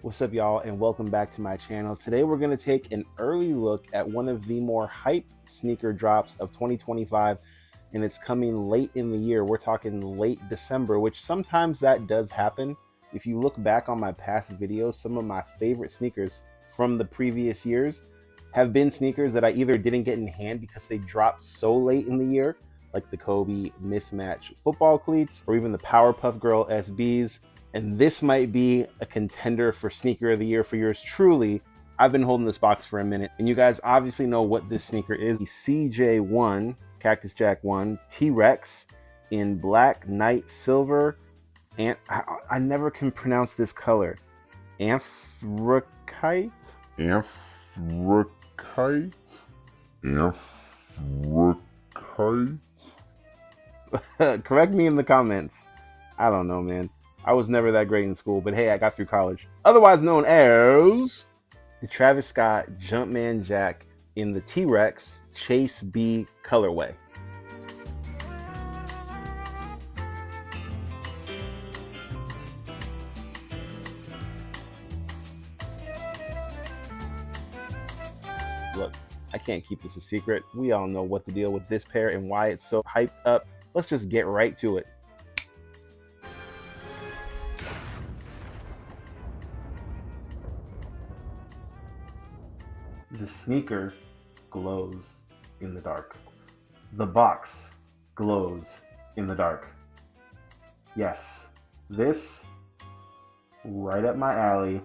What's up, y'all, and welcome back to my channel. Today we're going to take an early look at one of the more hype sneaker drops of 2025, and it's coming late in the year. We're talking late December, which sometimes that does happen. If you look back on my past videos, some of my favorite sneakers from the previous years have been sneakers that I either didn't get in hand because they dropped so late in the year, like the Kobe mismatch football cleats or even the Powerpuff Girl SBs. And this might be a contender for sneaker of the year for yours truly. I've been holding this box for a minute, and you guys obviously know what this sneaker is. The CJ1, Cactus Jack 1 T-Rex in black, night silver, and I never can pronounce this color. Anthracite? Anthracite? Anthracite? Correct me in the comments. I don't know, man. I was never that great in school, but hey, I got through college. Otherwise known as the Travis Scott Jumpman Jack in the T-Rex Chase B colorway. Look, I can't keep this a secret. We all know what the deal with this pair and why it's so hyped up. Let's just get right to it. The sneaker glows in the dark. The box glows in the dark. Yes, this right up my alley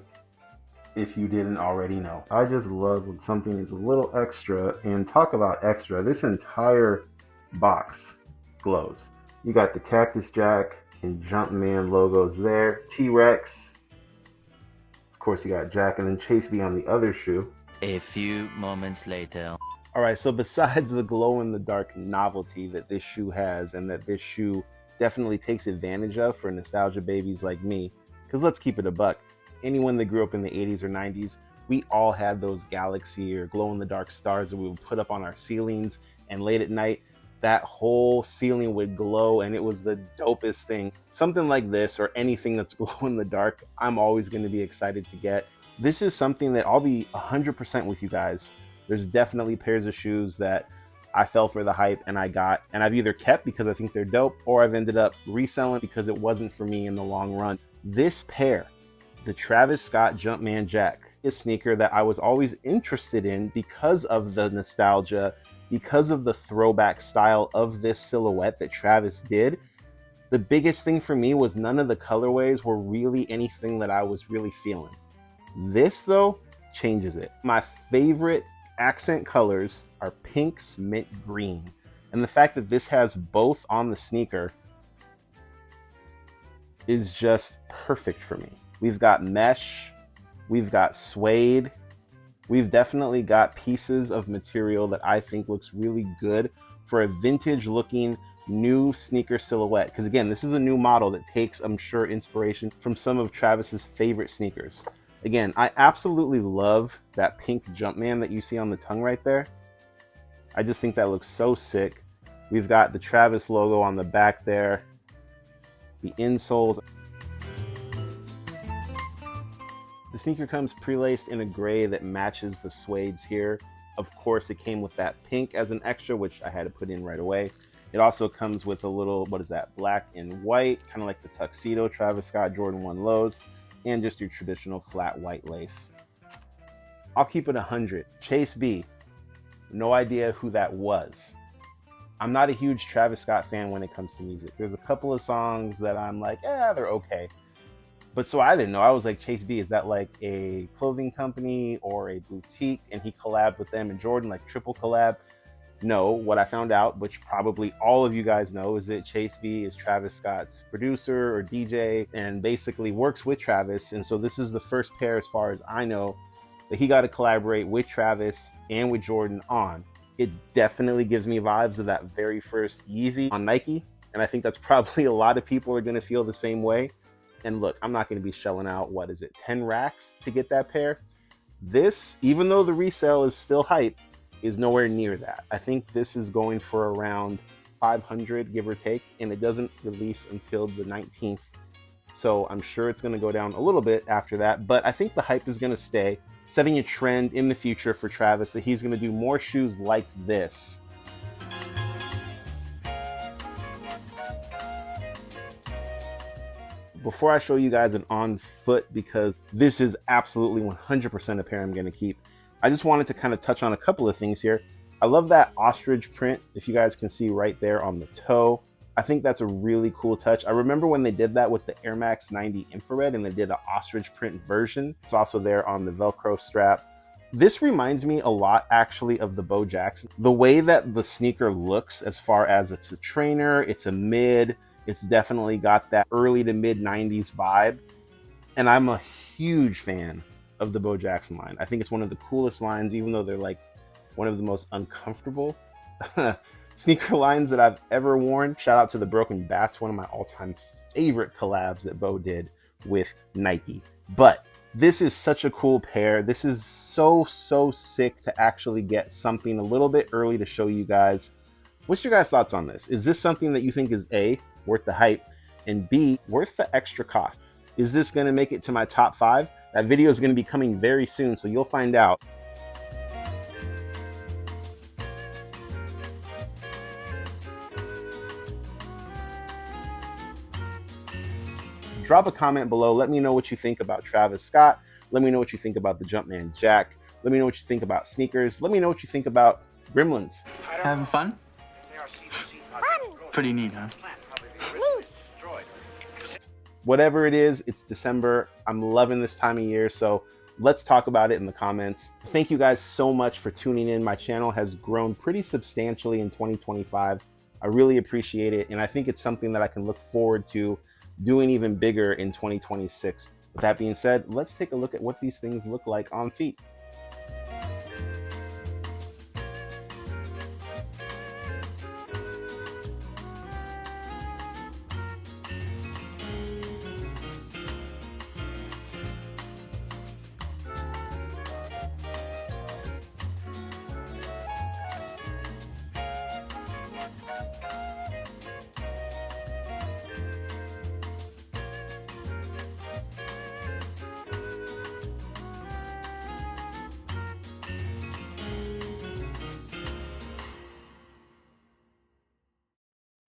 if you didn't already know. I just love when something is a little extra, and talk about extra. This entire box glows. You got the Cactus Jack and Jumpman logos there. T-Rex. Of course, you got Jack and then Chase B on the other shoe. A few moments later. All right, so besides the glow-in-the-dark novelty that this shoe has and that this shoe definitely takes advantage of for nostalgia babies like me, because let's keep it a buck, anyone that grew up in the 80s or 90s, we all had those galaxy or glow-in-the-dark stars that we would put up on our ceilings, and late at night, that whole ceiling would glow, and it was the dopest thing. Something like this or anything that's glow-in-the-dark, I'm always going to be excited to get. This is something that I'll be 100% with you guys. There's definitely pairs of shoes that I fell for the hype and I got, and I've either kept because I think they're dope, or I've ended up reselling because it wasn't for me in the long run. This pair, the Travis Scott Jumpman Jack, is a sneaker that I was always interested in because of the nostalgia, because of the throwback style of this silhouette that Travis did. The biggest thing for me was none of the colorways were really anything that I was really feeling. This, though, changes it. My favorite accent colors are pinks, mint green. And the fact that this has both on the sneaker is just perfect for me. We've got mesh, we've got suede, we've definitely got pieces of material that I think looks really good for a vintage looking new sneaker silhouette. Because again, this is a new model that takes, I'm sure, inspiration from some of Travis's favorite sneakers. Again, I absolutely love that pink Jumpman that you see on the tongue right there. I just think that looks so sick. We've got the Travis logo on the back there, the insoles. The sneaker comes pre-laced in a gray that matches the suedes here. Of course, it came with that pink as an extra, which I had to put in right away. It also comes with a little, what is that, black and white, kind of like the tuxedo Travis Scott Jordan 1 lows, and just your traditional flat white lace. I'll keep it 100. Chase B, no idea who that was. I'm not a huge Travis Scott fan when it comes to music. There's a couple of songs that I'm like, they're okay. But so I didn't know. I was like, Chase B, is that like a clothing company or a boutique? And he collabed with them and Jordan, like triple collab. No, what I found out, which probably all of you guys know, is that Chase B is Travis Scott's producer or DJ and basically works with Travis. And so this is the first pair, as far as I know, that he got to collaborate with Travis and with Jordan on. It definitely gives me vibes of that very first Yeezy on Nike. And I think that's probably a lot of people are going to feel the same way. And look, I'm not going to be shelling out, 10 racks to get that pair. This, even though the resale is still hype, is nowhere near that. I think this is going for around 500, give or take, and it doesn't release until the 19th So I'm sure it's going to go down a little bit after that, but I think the hype is going to stay, setting a trend in the future for Travis that he's going to do more shoes like this. Before I show you guys an on foot, because this is absolutely 100% a pair I'm going to keep, I just wanted to kind of touch on a couple of things here. I love that ostrich print, if you guys can see right there on the toe. I think that's a really cool touch. I remember when they did that with the Air Max 90 Infrared and they did an ostrich print version. It's also there on the Velcro strap. This reminds me a lot actually of the Bo Jackson. The way that the sneaker looks, as far as it's a trainer, it's a mid, it's definitely got that early to mid 90s vibe. And I'm a huge fan of the Bo Jackson line. I think it's one of the coolest lines, even though they're like one of the most uncomfortable sneaker lines that I've ever worn. Shout out to the Broken Bats, one of my all-time favorite collabs that Bo did with Nike. But this is such a cool pair. This is so sick to actually get something a little bit early to show you guys. What's your guys' thoughts on this? Is this something that you think is A, worth the hype, and B, worth the extra cost? Is this going to make it to my top 5? That video is going to be coming very soon, so you'll find out. Drop a comment below. Let me know what you think about Travis Scott. Let me know what you think about the Jumpman Jack. Let me know what you think about sneakers. Let me know what you think about Gremlins. Having fun? Pretty neat, huh? Whatever it is, it's December. I'm loving this time of year, so let's talk about it in the comments. Thank you guys so much for tuning in. My channel has grown pretty substantially in 2025. I really appreciate it, and I think it's something that I can look forward to doing even bigger in 2026. With that being said, let's take a look at what these things look like on feet.